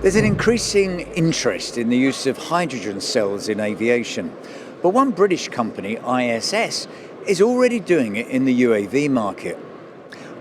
There's an increasing interest in the use of hydrogen cells in aviation, but one British company, ISS, is already doing it in the UAV market.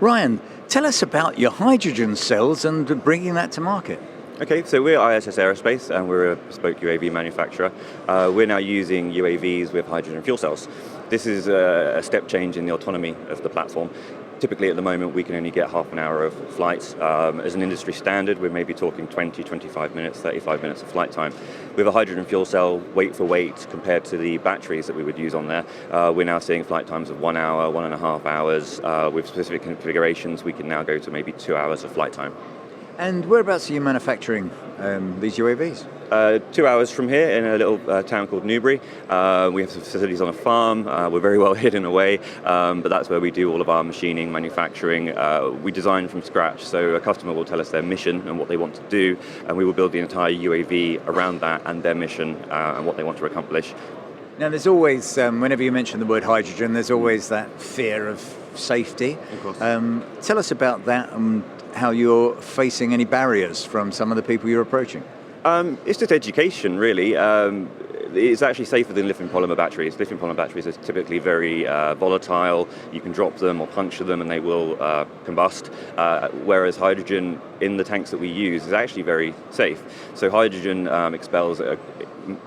Ryan, tell us about your hydrogen cells and bringing that to market. Okay, so we're ISS Aerospace and we're a bespoke UAV manufacturer. We're now using UAVs with hydrogen fuel cells. This is a step change in the autonomy of the platform. Typically at the moment we can only get half an hour of flight. As an industry standard we're maybe talking 20, 25 minutes, 35 minutes of flight time. With a hydrogen fuel cell, weight for weight, compared to the batteries that we would use on there, we're now seeing flight times of 1 hour, 1.5 hours. With specific configurations we can now go to maybe 2 hours of flight time. And whereabouts are you manufacturing these UAVs? 2 hours from here in a little town called Newbury. We have some facilities on a farm. We're very well hidden away, but that's where we do all of our machining, manufacturing. We design from scratch, so a customer will tell us their mission and what they want to do, and we will build the entire UAV around that and their mission and what they want to accomplish. Now there's always, whenever you mention the word hydrogen, there's always that fear of safety. Of course. Tell us about that and how you're facing any barriers from some of the people you're approaching. It's just education, really. It's actually safer than lithium polymer batteries. Lithium polymer batteries are typically very volatile. You can drop them or puncture them and they will combust, whereas hydrogen in the tanks that we use is actually very safe. So hydrogen expels a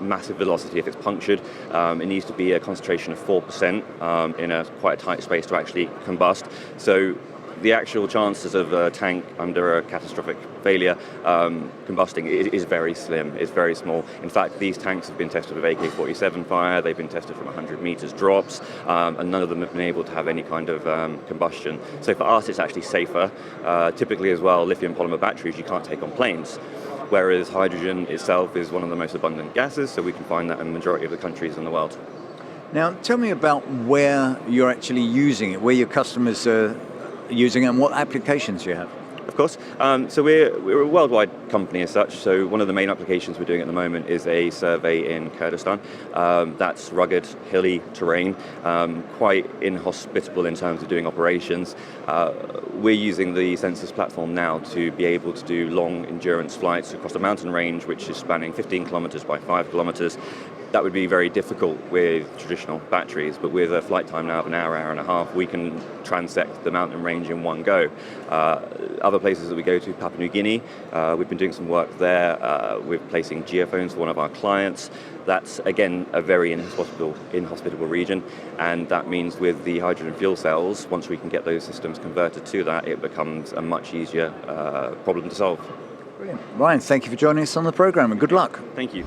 massive velocity if it's punctured. It needs to be a concentration of 4% in a quite a tight space to actually combust. So the actual chances of a tank under a catastrophic failure combusting is very slim, it's very small. In fact, these tanks have been tested with AK-47 fire, they've been tested from 100 meters drops, and none of them have been able to have any kind of combustion. So for us, it's actually safer. Typically as well, lithium polymer batteries you can't take on planes, whereas hydrogen itself is one of the most abundant gases, so we can find that in the majority of the countries in the world. Now, tell me about where you're actually using it, where your customers are using it and what applications you have. Of course. So we're a worldwide company as such, so one of the main applications we're doing at the moment is a survey in Kurdistan. That's rugged, hilly terrain, quite inhospitable in terms of doing operations. We're using the Sensors platform now to be able to do long endurance flights across a mountain range which is spanning 15 kilometers by 5 kilometers. That would be very difficult with traditional batteries, but with a flight time now of an hour, hour and a half, we can transect the mountain range in one go. Other places that we go to, Papua New Guinea, we've been doing some work there. We're placing geophones for one of our clients. That's, again, a very inhospitable region, and that means with the hydrogen fuel cells, once we can get those systems converted to that, it becomes a much easier problem to solve. Brilliant. Ryan, thank you for joining us on the programme and good luck. Thank you.